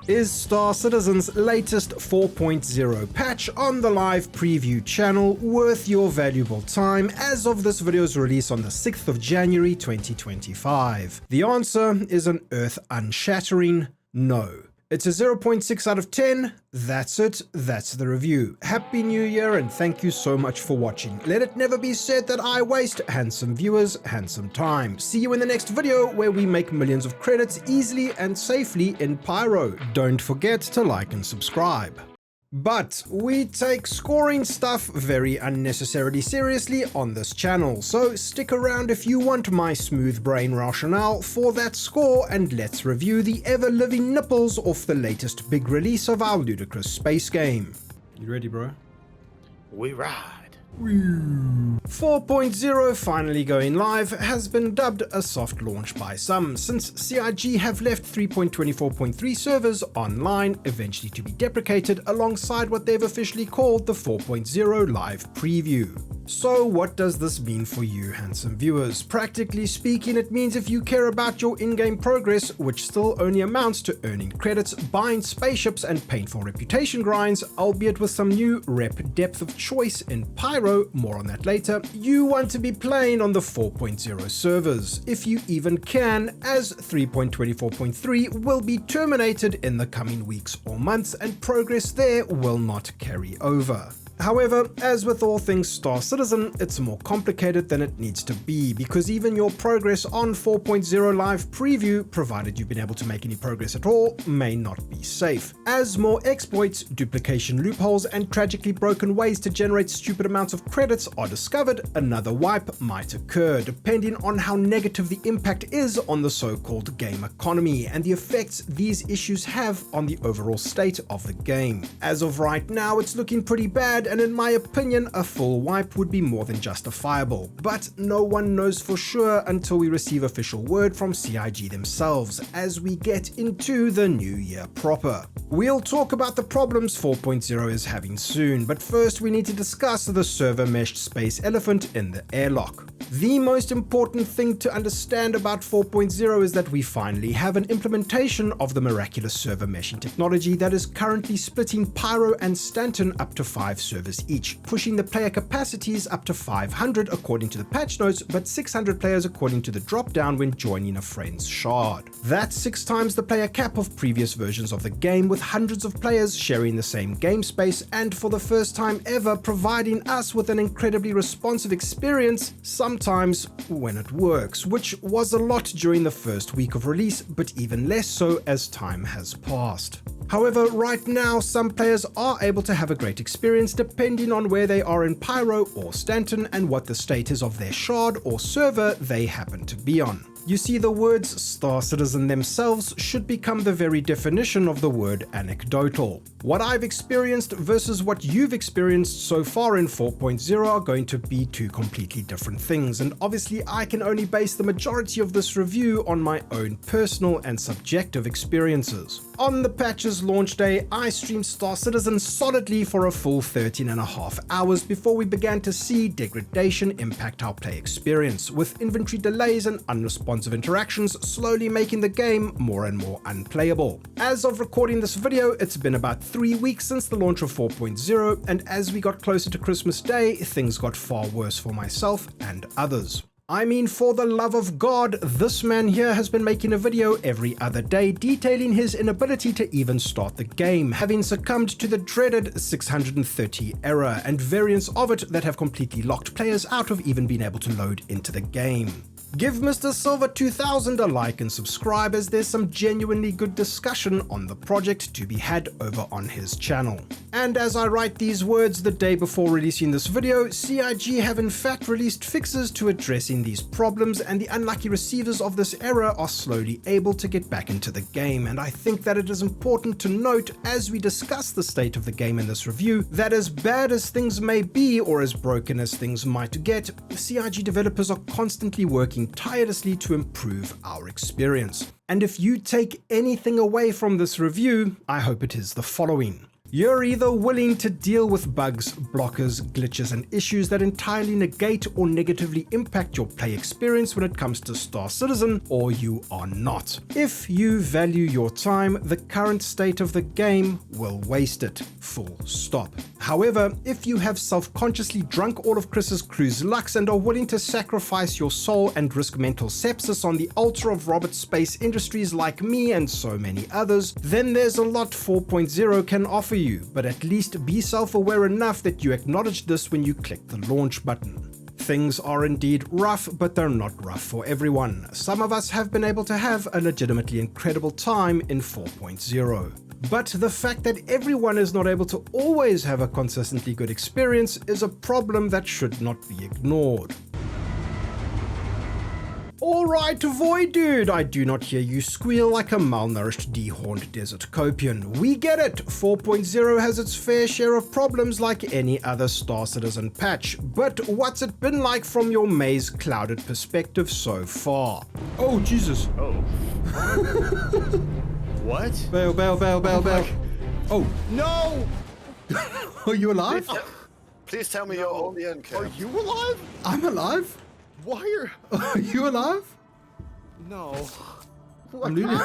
Is Star Citizen's latest 4.0 patch on the live preview channel worth your valuable time as of this video's release on the 6th of January 2025? The answer is an earth-unshattering no. It's a 0.6 out of 10. That's it. That's the review. Happy New Year and thank you so much for watching. Let it never be said that I waste handsome viewers, handsome time. See you in the next video where we make millions of credits easily and safely in Pyro. Don't forget to like and subscribe. But we take scoring stuff very unnecessarily seriously on this channel, so stick around if you want my smooth brain rationale for that score, and let's review the ever-living nipples off the latest big release of our ludicrous space game. You ready, bro? We ride. 4.0 finally going live has been dubbed a soft launch by some, since CIG have left 3.24.3 servers online, eventually to be deprecated alongside what they've officially called the 4.0 live preview. So what does this mean for you handsome viewers? Practically speaking, it means if you care about your in-game progress, which still only amounts to earning credits, buying spaceships and painful reputation grinds, albeit with some new rep depth of choice in Pyro, more on that later, you want to be playing on the 4.0 servers, if you even can, as 3.24.3 will be terminated in the coming weeks or months and progress there will not carry over. However, as with all things Star Citizen, it's more complicated than it needs to be, because even your progress on 4.0 live preview, provided you've been able to make any progress at all, may not be safe. As more exploits, duplication loopholes, and tragically broken ways to generate stupid amounts of credits are discovered, another wipe might occur, depending on how negative the impact is on the so-called game economy and the effects these issues have on the overall state of the game. As of right now, it's looking pretty bad, and in my opinion, a full wipe would be more than justifiable, but no one knows for sure until we receive official word from CIG themselves as we get into the new year proper. We'll talk about the problems 4.0 is having soon, but first we need to discuss the server meshed space elephant in the airlock. The most important thing to understand about 4.0 is that we finally have an implementation of the miraculous server meshing technology that is currently splitting Pyro and Stanton up to 5 servers each, pushing the player capacities up to 500 according to the patch notes, but 600 players according to the drop-down when joining a friend's shard. That's 6 times the player cap of previous versions of the game, with hundreds of players sharing the same game space, and for the first time ever providing us with an incredibly responsive experience, sometimes when it works, which was a lot during the first week of release, but even less so as time has passed. However, right now, some players are able to have a great experience depending on where they are in Pyro or Stanton and what the state is of their shard or server they happen to be on. You see, the words Star Citizen themselves should become the very definition of the word anecdotal. What I've experienced versus what you've experienced so far in 4.0 are going to be two completely different things, and obviously I can only base the majority of this review on my own personal and subjective experiences. On the patch's launch day, I streamed Star Citizen solidly for a full 13.5 hours before we began to see degradation impact our play experience, with inventory delays and unresponsive interactions slowly making the game more and more unplayable. As of recording this video, it's been about 3 weeks since the launch of 4.0, and as we got closer to Christmas Day, things got far worse for myself and others. I mean, for the love of God, this man here has been making a video every other day detailing his inability to even start the game, having succumbed to the dreaded 630 error and variants of it that have completely locked players out of even being able to load into the game. Give Mr. Silver 2000 a like and subscribe, as there's some genuinely good discussion on the project to be had over on his channel. And as I write these words the day before releasing this video, CIG have in fact released fixes to addressing these problems, and the unlucky receivers of this error are slowly able to get back into the game. And I think that it is important to note, as we discuss the state of the game in this review, that as bad as things may be or as broken as things might get, CIG developers are constantly working tirelessly to improve our experience. And if you take anything away from this review, I hope it is the following. You're either willing to deal with bugs, blockers, glitches, and issues that entirely negate or negatively impact your play experience when it comes to Star Citizen, or you are not. If you value your time, the current state of the game will waste it. Full stop. However, if you have self-consciously drunk all of Chris's crew's lux and are willing to sacrifice your soul and risk mental sepsis on the altar of Robert's Space Industries like me and so many others, then there's a lot 4.0 can offer you, but at least be self-aware enough that you acknowledge this when you click the launch button. Things are indeed rough, but they're not rough for everyone. Some of us have been able to have a legitimately incredible time in 4.0. But the fact that everyone is not able to always have a consistently good experience is a problem that should not be ignored. Alright, Void Dude, I do not hear you squeal like a malnourished, dehorned desert copian. We get it, 4.0 has its fair share of problems like any other Star Citizen patch, but what's it been like from your maze-clouded perspective so far? Oh, Jesus. Oh. What? Bail, bail, bail, bail, bail. Oh. No! Are you alive? Please tell me you're only in, Kim. Are you alive? I'm alive? Why Are you alive? No. I'm losing.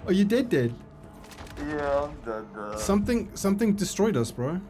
Are you dead? Yeah, I'm dead. Something destroyed us, bro.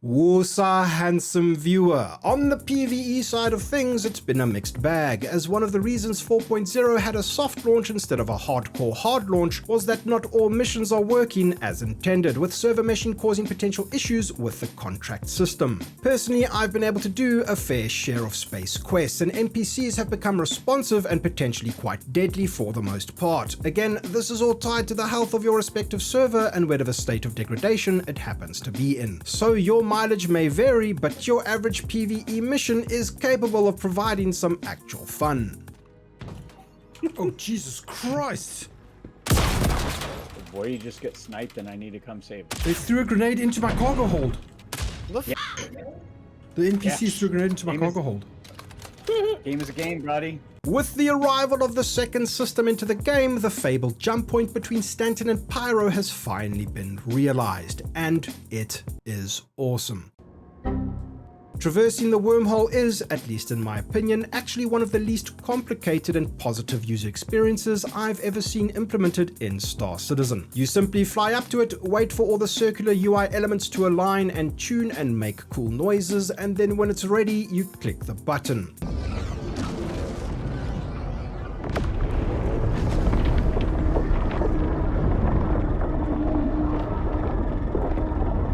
Warsaw handsome viewer. On the PvE side of things, it's been a mixed bag, as one of the reasons 4.0 had a soft launch instead of a hardcore hard launch was that not all missions are working as intended, with server meshing causing potential issues with the contract system. Personally, I've been able to do a fair share of space quests, and NPCs have become responsive and potentially quite deadly for the most part. Again, this is all tied to the health of your respective server and whatever state of degradation it happens to be in. So your mileage may vary, but your average PvE mission is capable of providing some actual fun. Oh, Jesus Christ! Boy, you just get sniped and I need to come save. They threw a grenade into my cargo hold. Yeah. The NPCs Yeah. threw a grenade into my cargo hold. Game is a game, buddy. With the arrival of the second system into the game, the fabled jump point between Stanton and Pyro has finally been realized, and it is awesome. Traversing the wormhole is, at least in my opinion, actually one of the least complicated and positive user experiences I've ever seen implemented in Star Citizen. You simply fly up to it, wait for all the circular UI elements to align and tune and make cool noises, and then when it's ready, you click the button.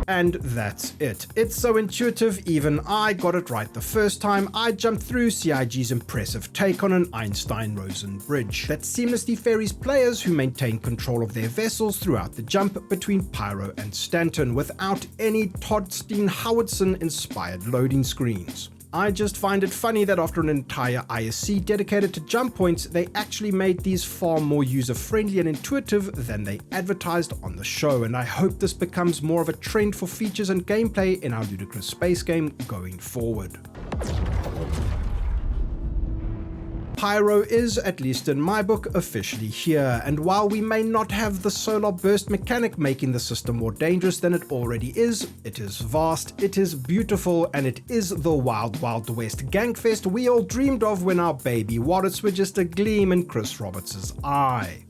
And that's it. It's so intuitive, even I got it right the first time I jumped through CIG's impressive take on an Einstein-Rosen bridge that seamlessly ferries players who maintain control of their vessels throughout the jump between Pyro and Stanton without any Todd-Steen Howardson-inspired loading screens. I just find it funny that after an entire ISC dedicated to jump points, they actually made these far more user-friendly and intuitive than they advertised on the show, and I hope this becomes more of a trend for features and gameplay in our ludicrous space game going forward. Pyro is, at least in my book, officially here, and while we may not have the solar burst mechanic making the system more dangerous than it already is, it is vast, it is beautiful, and it is the Wild Wild West gangfest we all dreamed of when our baby Warrits were just a gleam in Chris Roberts' eye.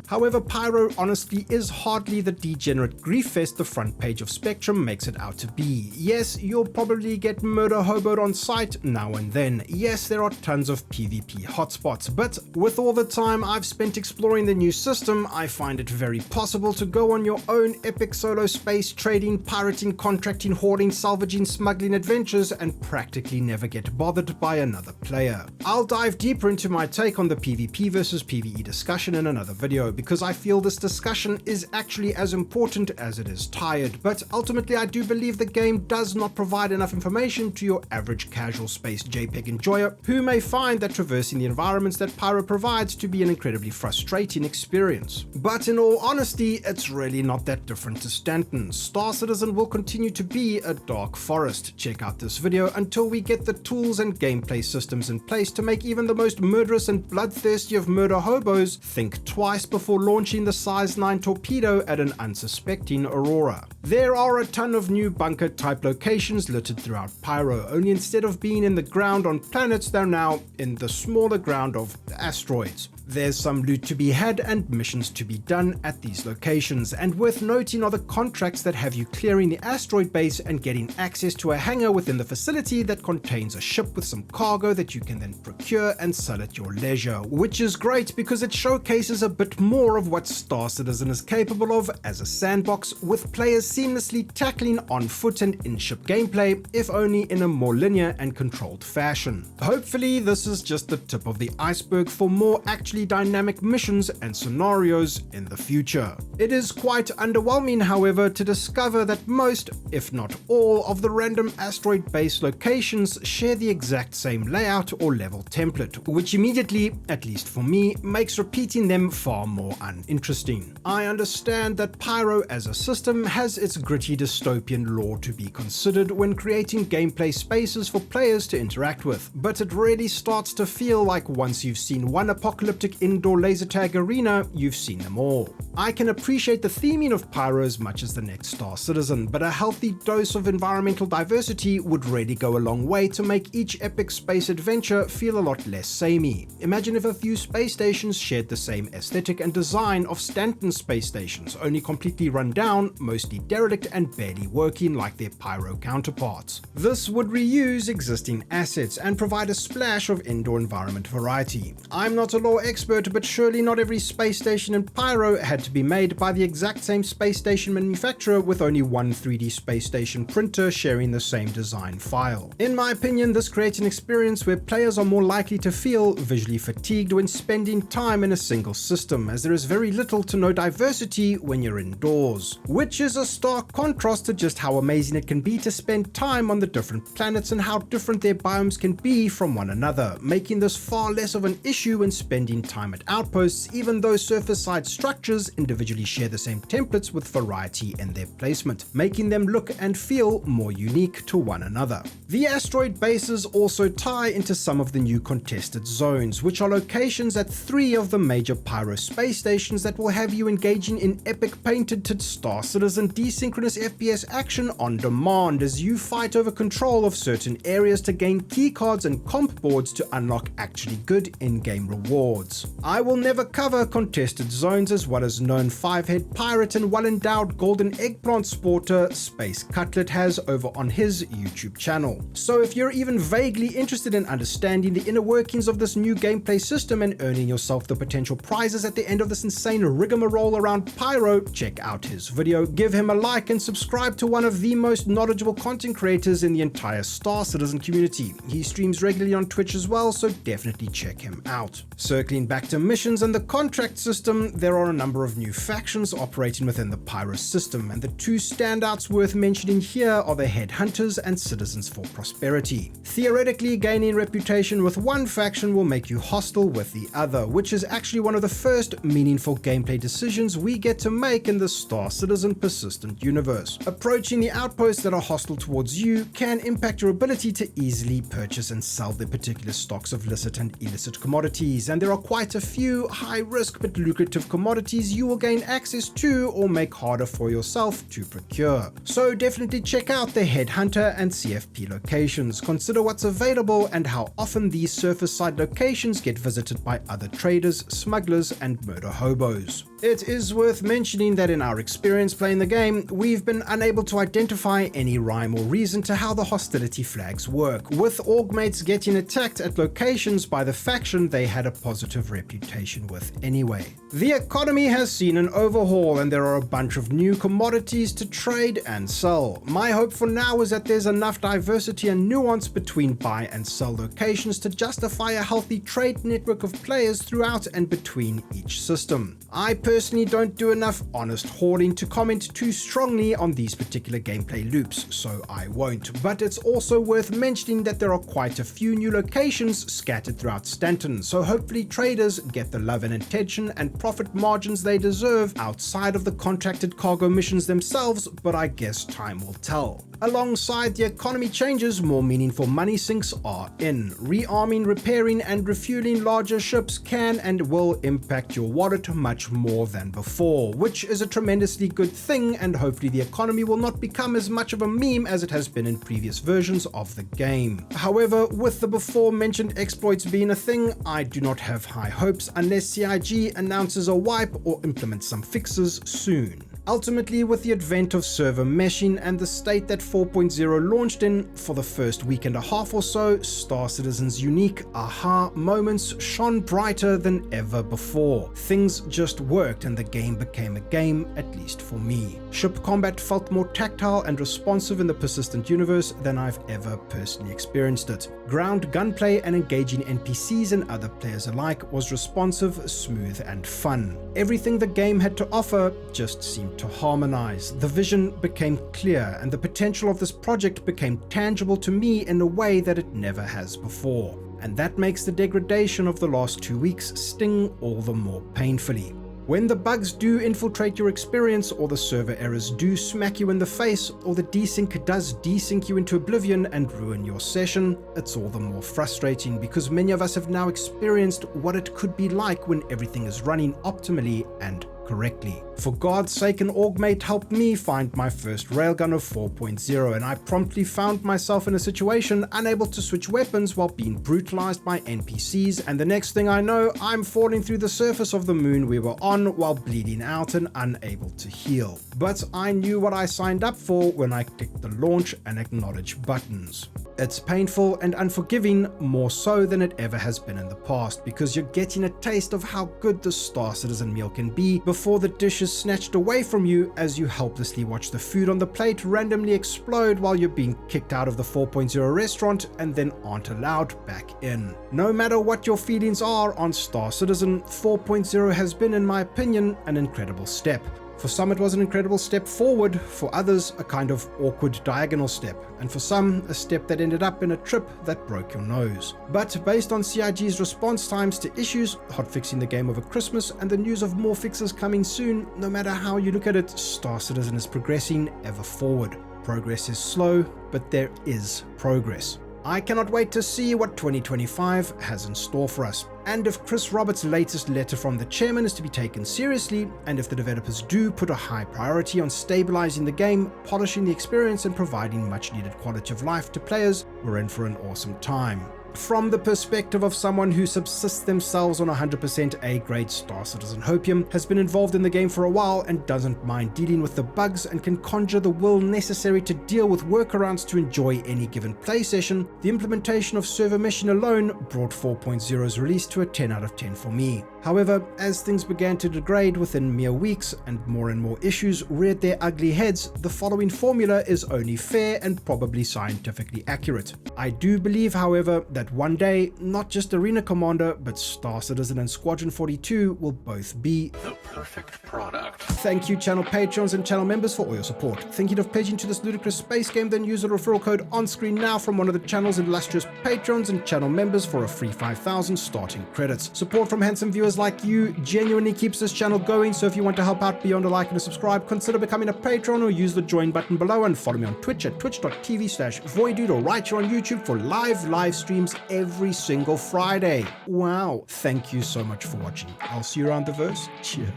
However, Pyro honestly is hardly the degenerate grief fest the front page of Spectrum makes it out to be. Yes, you'll probably get murder hoboed on sight now and then. Yes, there are tons of PvP hotspots, but with all the time I've spent exploring the new system, I find it very possible to go on your own epic solo space trading, pirating, contracting, hoarding, salvaging, smuggling adventures and practically never get bothered by another player. I'll dive deeper into my take on the PvP versus PvE discussion in another video, because I feel this discussion is actually as important as it is tired, but ultimately I do believe the game does not provide enough information to your average casual space JPEG enjoyer, who may find that traversing the environments that Pyro provides to be an incredibly frustrating experience. But in all honesty, it's really not that different to Stanton. Star Citizen will continue to be a dark forest. Check out this video until we get the tools and gameplay systems in place to make even the most murderous and bloodthirsty of murder hobos think twice before launching the size 9 torpedo at an unsuspecting Aurora. There are a ton of new bunker type locations littered throughout Pyro, only instead of being in the ground on planets, they're now in the smaller ground of asteroids. There's some loot to be had and missions to be done at these locations, and worth noting are the contracts that have you clearing the asteroid base and getting access to a hangar within the facility that contains a ship with some cargo that you can then procure and sell at your leisure, which is great because it showcases a bit more of what Star Citizen is capable of as a sandbox, with players seamlessly tackling on-foot and in-ship gameplay, if only in a more linear and controlled fashion. Hopefully this is just the tip of the iceberg for more actually dynamic missions and scenarios in the future. It is quite underwhelming, however, to discover that most, if not all, of the random asteroid base locations share the exact same layout or level template, which immediately, at least for me, makes repeating them far more uninteresting. I understand that Pyro as a system has its gritty dystopian lore to be considered when creating gameplay spaces for players to interact with, but it really starts to feel like once you've seen one apocalyptic indoor laser tag arena, you've seen them all. I can appreciate the theming of Pyro as much as the next Star Citizen, but a healthy dose of environmental diversity would really go a long way to make each epic space adventure feel a lot less samey. Imagine if a few space stations shared the same aesthetic and design of Stanton space stations, only completely run down, mostly derelict and barely working like their Pyro counterparts. This would reuse existing assets and provide a splash of indoor environment variety. I'm not a law expert, but surely not every space station in Pyro had to be made by the exact same space station manufacturer with only one 3D space station printer sharing the same design file. In my opinion, this creates an experience where players are more likely to feel visually fatigued when spending time in a single system, as there is very little to no diversity when you're indoors, which is a stark contrast to just how amazing it can be to spend time on the different planets and how different their biomes can be from one another, making this far less of an issue when spending time at outposts, even though surface-side structures individually share the same templates with variety in their placement, making them look and feel more unique to one another. The asteroid bases also tie into some of the new contested zones, which are locations at 3 of the major Pyro space stations that will have you engaging in epic painted Star Citizen desynchronous FPS action on demand as you fight over control of certain areas to gain keycards and comp boards to unlock actually good in-game rewards. I will never cover contested zones as well as known 5-head pirate and well-endowed golden eggplant sporter Space Cutlet has over on his YouTube channel. So if you're even vaguely interested in understanding the inner workings of this new gameplay system and earning yourself the potential prizes at the end of this insane rigmarole around Pyro, check out his video, give him a like and subscribe to one of the most knowledgeable content creators in the entire Star Citizen community. He streams regularly on Twitch as well, so definitely check him out. Circling back to missions and the contract system, there are a number of new factions operating within the Pyro system, and the 2 standouts worth mentioning here are the Headhunters and Citizens for Prosperity. Theoretically, gaining reputation with one faction will make you hostile with the other, which is actually one of the first meaningful gameplay decisions we get to make in the Star Citizen persistent universe. Approaching the outposts that are hostile towards you can impact your ability to easily purchase and sell their particular stocks of licit and illicit commodities, and there are quite a few high-risk but lucrative commodities you will gain access to or make harder for yourself to procure. So definitely check out the Headhunter and CFP locations, consider what's available and how often these surface-side locations get visited by other traders, smugglers, and murder hobos. It is worth mentioning that in our experience playing the game, we've been unable to identify any rhyme or reason to how the hostility flags work, with Augmates getting attacked at locations by the faction they had a positive reputation with anyway. The economy has seen an overhaul and there are a bunch of new commodities to trade and sell. My hope for now is that there's enough diversity and nuance between buy and sell locations to justify a healthy trade network of players throughout and between each system. I personally don't do enough honest hoarding to comment too strongly on these particular gameplay loops, so I won't. But it's also worth mentioning that there are quite a few new locations scattered throughout Stanton, so hopefully traders get the love and attention and profit margins they deserve outside of the contracted cargo missions themselves, but I guess time will tell. Alongside the economy changes, more meaningful money sinks are in. Rearming, repairing and refueling larger ships can and will impact your wallet much more than before, which is a tremendously good thing, and hopefully the economy will not become as much of a meme as it has been in previous versions of the game. However, with the before mentioned exploits being a thing, I do not have high hopes unless CIG announces a wipe or implements some fixes soon. Ultimately, with the advent of server meshing and the state that 4.0 launched in, for the first week and a half or so, Star Citizen's unique aha moments shone brighter than ever before. Things just worked and the game became a game, at least for me. Ship combat felt more tactile and responsive in the persistent universe than I've ever personally experienced it. Ground gunplay and engaging NPCs and other players alike was responsive, smooth and fun. Everything the game had to offer just seemed to harmonize. The vision became clear and the potential of this project became tangible to me in a way that it never has before. And that makes the degradation of the last 2 weeks sting all the more painfully. When the bugs do infiltrate your experience, or the server errors do smack you in the face, or the desync does desync you into oblivion and ruin your session, it's all the more frustrating because many of us have now experienced what it could be like when everything is running optimally and correctly. For God's sake, an augmate helped me find my first railgun of 4.0, and I promptly found myself in a situation unable to switch weapons while being brutalized by NPCs, and the next thing I know, I'm falling through the surface of the moon we were on while bleeding out and unable to heal. But I knew what I signed up for when I clicked the launch and acknowledge buttons. It's painful and unforgiving, more so than it ever has been in the past, because you're getting a taste of how good the Star Citizen meal can be before the dish is snatched away from you as you helplessly watch the food on the plate randomly explode while you're being kicked out of the 4.0 restaurant and then aren't allowed back in. No matter what your feelings are on Star Citizen, 4.0 has been, in my opinion, an incredible step. For some it was an incredible step forward, for others a kind of awkward diagonal step, and for some a step that ended up in a trip that broke your nose. But based on CIG's response times to issues, hotfixing the game over Christmas, and the news of more fixes coming soon, no matter how you look at it, Star Citizen is progressing ever forward. Progress is slow, but there is progress. I cannot wait to see what 2025 has in store for us. And if Chris Roberts' latest letter from the chairman is to be taken seriously, and if the developers do put a high priority on stabilizing the game, polishing the experience and providing much needed quality of life to players, we're in for an awesome time. From the perspective of someone who subsists themselves on 100% A-grade Star Citizen hopium, has been involved in the game for a while and doesn't mind dealing with the bugs and can conjure the will necessary to deal with workarounds to enjoy any given play session, the implementation of server meshing alone brought 4.0's release to a 10 out of 10 for me. However, as things began to degrade within mere weeks and more issues reared their ugly heads, the following formula is only fair and probably scientifically accurate. I do believe, however, that one day, not just Arena Commander, but Star Citizen and Squadron 42 will both be the perfect product. Thank you, channel patrons and channel members, for all your support. Thinking of pledging to this ludicrous space game? Then use the referral code on screen now from one of the channel's illustrious patrons and channel members for a free 5,000 starting credits. Support from handsome viewers like you genuinely keeps this channel going, so if you want to help out beyond a like and a subscribe, consider becoming a patron or use the join button below, and follow me on Twitch at twitch.tv/voidude, or right here on YouTube for live streams every single Friday. Wow, thank you so much for watching. I'll see you around the verse. Cheers.